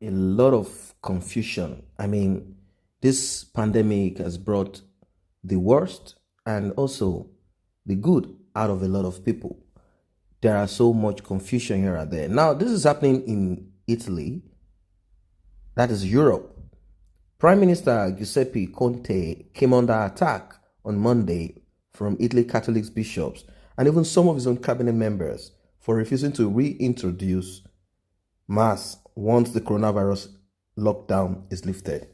a lot of confusion. I mean, this pandemic has brought the worst and also the good out of a lot of people. There are so much confusion here and there. Now, this is happening in Italy, that is Europe. Prime Minister Giuseppe Conte came under attack on Monday from Italy Catholic bishops and even some of his own cabinet members for refusing to reintroduce Mass once the coronavirus lockdown is lifted.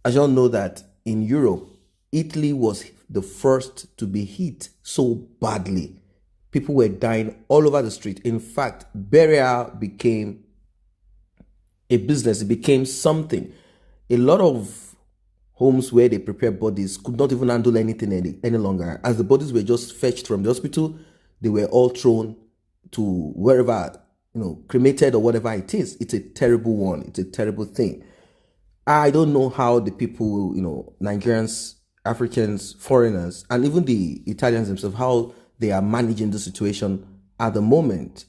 As you all know that in Europe, Italy was the first to be hit so badly. People were dying all over the street. In fact, burial became a business. It became something. A lot of homes where they prepare bodies could not even handle anything any longer. As the bodies were just fetched from the hospital, they were all thrown to wherever, cremated or whatever it is. It's a terrible one. It's a terrible thing. I don't know how the people, Nigerians, Africans, foreigners, and even the Italians themselves, how they are managing the situation at the moment.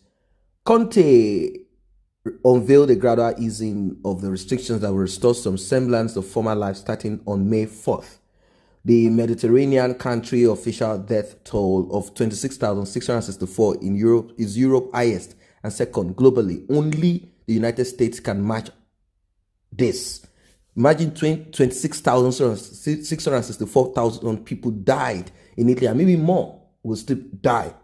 Conte unveiled a gradual easing of the restrictions that will restore some semblance of former life starting on May 4th. The Mediterranean country official death toll of 26,664 in Europe is Europe's highest and second globally. Only the United States can match this. Imagine 26,664,000 people died in Italy, and maybe more will still die.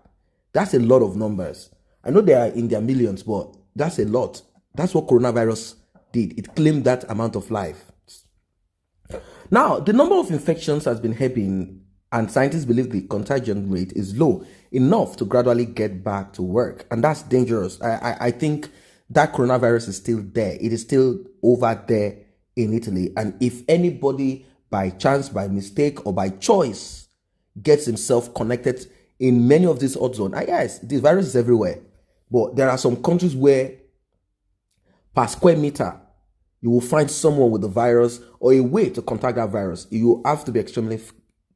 That's a lot of numbers. I know they are in their millions, but that's a lot. That's what coronavirus did. It claimed that amount of life. Now, the number of infections has been ebbing, and scientists believe the contagion rate is low enough to gradually get back to work. And that's dangerous. I think that coronavirus is still there. It is still over there in Italy. And if anybody by chance, by mistake, or by choice gets himself connected in many of these hot zones, yes, this virus is everywhere. But there are some countries where per square meter, you will find someone with the virus or a way to contact that virus. You have to be extremely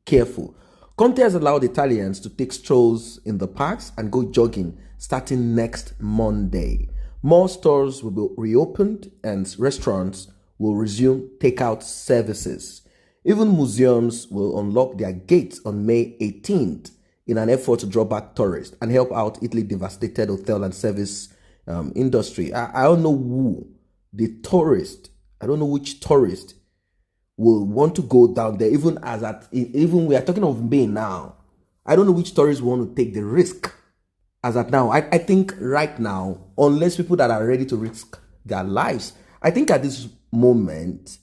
careful. Conte has allowed Italians to take strolls in the parks and go jogging starting next Monday. More stores will be reopened and restaurants will resume takeout services. Even museums will unlock their gates on May 18th in an effort to draw back tourists and help out Italy's devastated hotel and service industry. I don't know who the tourist, I don't know which tourist will want to go down there, even we are talking of May now. I don't know which tourist want to take the risk as at now. I think right now, unless people that are ready to risk their lives, I think at this moment,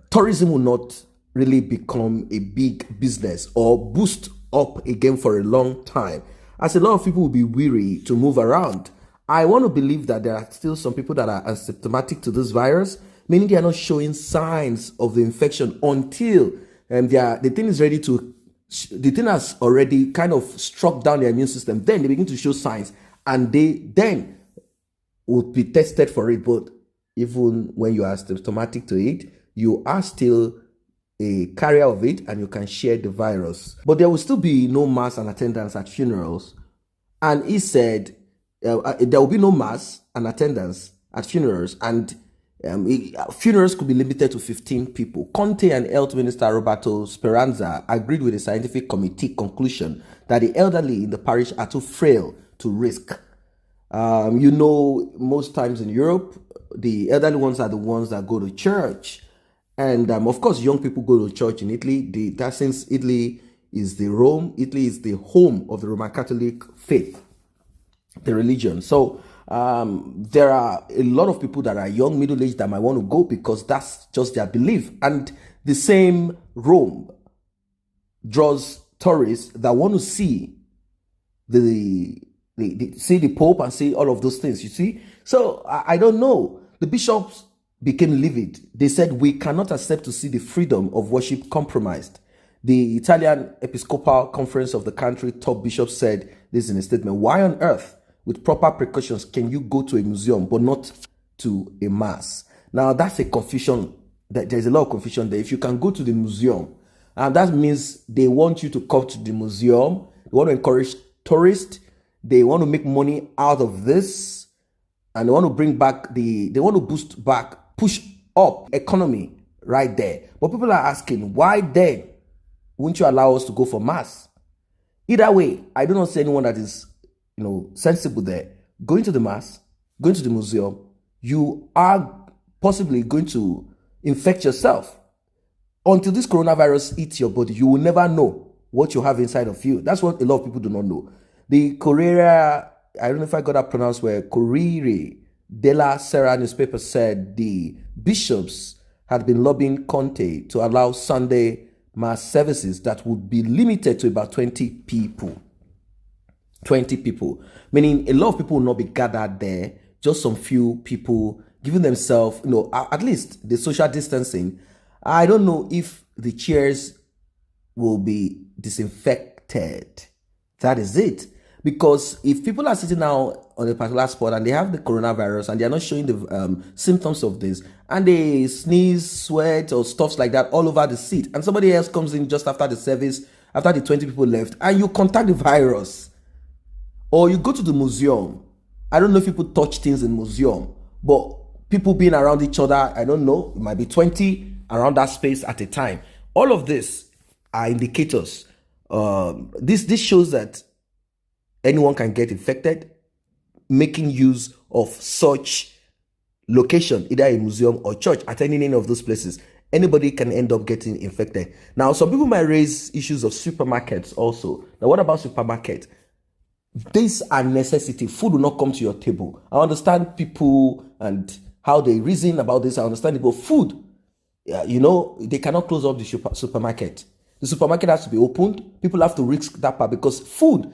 tourism will not really become a big business or boost up again for a long time, as a lot of people will be weary to move around. I want to believe that there are still some people that are asymptomatic to this virus, meaning they are not showing signs of the infection until the thing has already kind of struck down their immune system. Then they begin to show signs, and they then will be tested for it. But even when you are symptomatic to it, you are still a carrier of it and you can share the virus. But there will still be no mass and attendance at funerals. And he said there will be no mass and attendance at funerals, and funerals could be limited to 15 people. Conte and Health Minister Roberto Speranza agreed with the scientific committee conclusion that the elderly in the parish are too frail to risk. Most times in Europe, the elderly ones are the ones that go to church. And of course, young people go to church in Italy. Since Italy is the home of the Roman Catholic faith, the religion. So there are a lot of people that are young, middle-aged that might want to go because that's just their belief. And the same Rome draws tourists that want to see see the Pope and see all of those things, you see. So I don't know. The bishops became livid. They said, we cannot accept to see the freedom of worship compromised. The Italian Episcopal Conference of the country top bishop said this in a statement: why on earth, with proper precautions, can you go to a museum but not to a mass? Now, that's a confusion. There's a lot of confusion there. If you can go to the museum, and that means they want you to come to the museum, they want to encourage tourists, they want to make money out of this. and they want to bring back they want to boost back, push up economy right there. But people are asking, why then wouldn't you allow us to go for mass? Either way, I do not see anyone that is, sensible there. Going to the mass, going to the museum, you are possibly going to infect yourself. Until this coronavirus eats your body, you will never know what you have inside of you. That's what a lot of people do not know. The Corriere, I don't know if I got that pronounced well, Corriere della Sera newspaper said the bishops had been lobbying Conte to allow Sunday mass services that would be limited to about 20 people. 20 people, meaning a lot of people will not be gathered there, just some few people giving themselves, at least the social distancing. I don't know if the chairs will be disinfected. That is it. Because if people are sitting now on a particular spot and they have the coronavirus and they are not showing the symptoms of this, and they sneeze, sweat, or stuff like that all over the seat, and somebody else comes in just after the service, after the 20 people left, and you contact the virus, or you go to the museum. I don't know if people touch things in museum, but people being around each other, I don't know, it might be 20 around that space at a time. All of this are indicators. This shows that anyone can get infected, making use of such location, either a museum or church, attending any of those places. Anybody can end up getting infected. Now, some people might raise issues of supermarkets also. Now, what about supermarket? These are necessity. Food will not come to your table. I understand people and how they reason about this. I understand it, but food, they cannot close up the supermarket. The supermarket has to be opened. People have to risk that part, because food,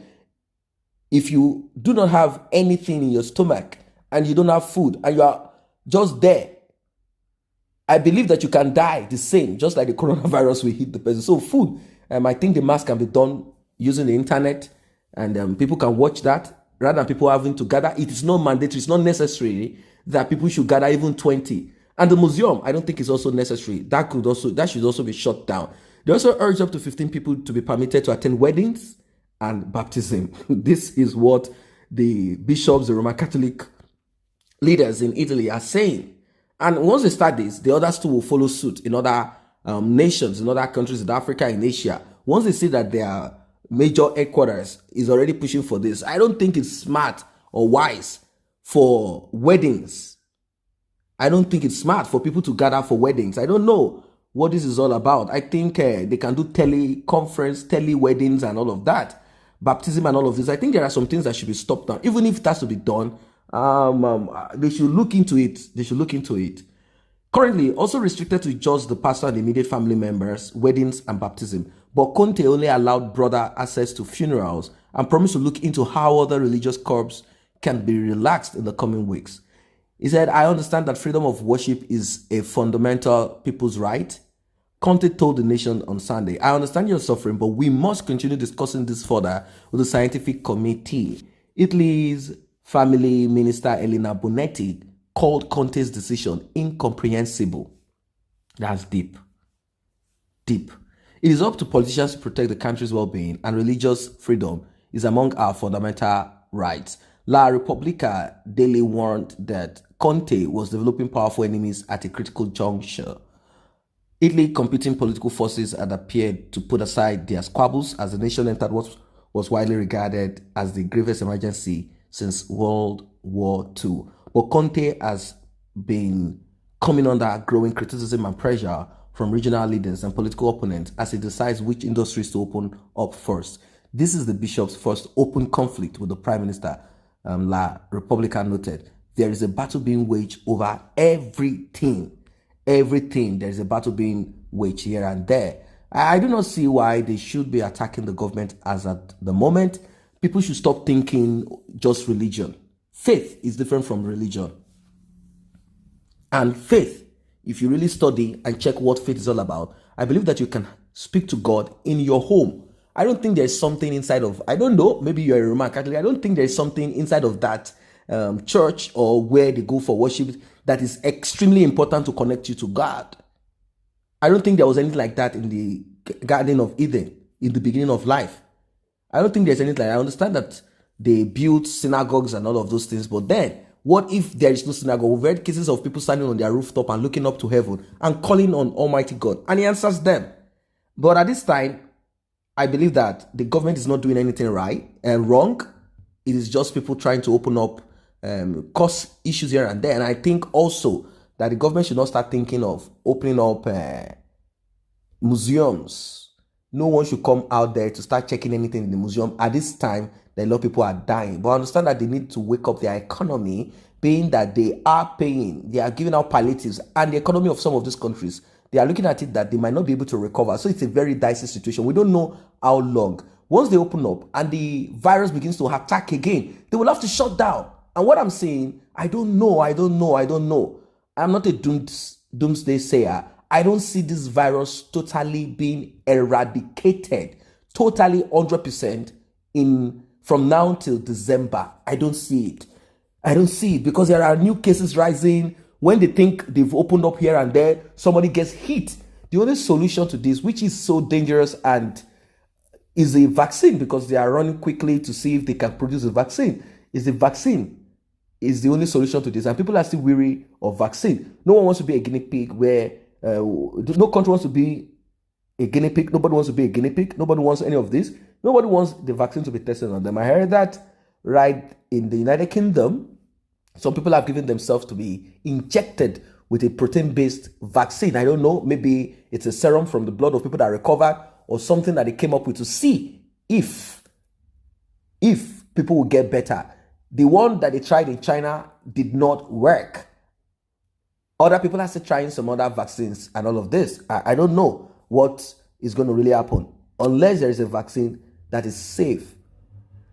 if you do not have anything in your stomach and you don't have food and you are just there, I believe that you can die the same, just like the coronavirus will hit the person. So food, I think the mass can be done using the internet, and people can watch that rather than people having to gather. It is not mandatory. It's not necessary that people should gather even 20. And the museum, I don't think is also necessary. That should also be shut down. They also urge up to 15 people to be permitted to attend weddings and baptism. This is what the bishops, the Roman Catholic leaders in Italy are saying. And once they start this, the others too will follow suit in other nations, in other countries in Africa, in Asia. Once they see that their major headquarters is already pushing for this, I don't think it's smart or wise for weddings. I don't think it's smart for people to gather for weddings. I don't know what this is all about. I think they can do teleconference, tele-weddings and all of that. Baptism and all of this. I think there are some things that should be stopped now. Even if it has to be done, they should look into it. They should look into it. Currently, also restricted to just the pastor and immediate family members, weddings and baptism. But Conte only allowed broader access to funerals and promised to look into how other religious curbs can be relaxed in the coming weeks. He said, I understand that freedom of worship is a fundamental people's right. Conte told the nation on Sunday, I understand your suffering, but we must continue discussing this further with the scientific committee. Italy's family minister Elena Bonetti called Conte's decision incomprehensible. That's deep. Deep. It is up to politicians to protect the country's well-being, and religious freedom is among our fundamental rights. La Repubblica daily warned that Conte was developing powerful enemies at a critical juncture. Italy competing political forces had appeared to put aside their squabbles as the nation entered what was widely regarded as the gravest emergency since World War II. But Conte has been coming under growing criticism and pressure from regional leaders and political opponents as he decides which industries to open up first. This is the bishop's first open conflict with the prime minister, La Repubblica noted. There is a battle being waged over everything. Everything. There is a battle being waged here and there. I do not see why they should be attacking the government as at the moment. People should stop thinking just religion. Faith is different from religion. And faith, if you really study and check what faith is all about, I believe that you can speak to God in your home. I don't think there's something inside of, I don't know, maybe you're a Roman Catholic. I don't think there's something inside of that church or where they go for worship that is extremely important to connect you to God. I don't think there was anything like that in the Garden of Eden, in the beginning of life. I don't think there's anything like that. I understand that they built synagogues and all of those things, but then What if there is no synagogue? We've heard cases of people standing on their rooftop and looking up to heaven and calling on Almighty God, and he answers them. But at this time, I believe that the government is not doing anything right and wrong. It is just people trying to open up, cause issues here and there. And I think also that the government should not start thinking of opening up museums. No one should come out there to start checking anything in the museum at this time that a lot of people are dying. But I understand that they need to wake up their economy, being that they are giving out palliatives, and the economy of some of these countries, they are looking at it that they might not be able to recover. So it's a very dicey situation. We don't know how long. Once they open up and the virus begins to attack again, they will have to shut down. And what I'm saying, I don't know. I'm not a doomsday sayer. I don't see this virus totally being eradicated, totally 100% from now till December. I don't see it because there are new cases rising. When they think they've opened up here and there, somebody gets hit. The only solution to this, which is so dangerous, and is a vaccine, because they are running quickly to see if they can produce a vaccine. Is the vaccine is the only solution to this, and people are still weary of vaccine. No one wants to be a guinea pig where no country wants to be a guinea pig. Nobody wants to be a guinea pig. Nobody wants any of this. Nobody wants the vaccine to be tested on them. I heard that right in the United Kingdom, some people have given themselves to be injected with a protein-based vaccine. I don't know, maybe it's a serum from the blood of people that recovered, or something that they came up with to see if people will get better. The one that they tried in China did not work. Other people are still trying some other vaccines and all of this. I don't know what is going to really happen. Unless there is a vaccine that is safe,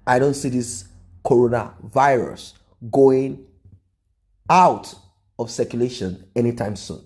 I don't see this coronavirus going out of circulation anytime soon.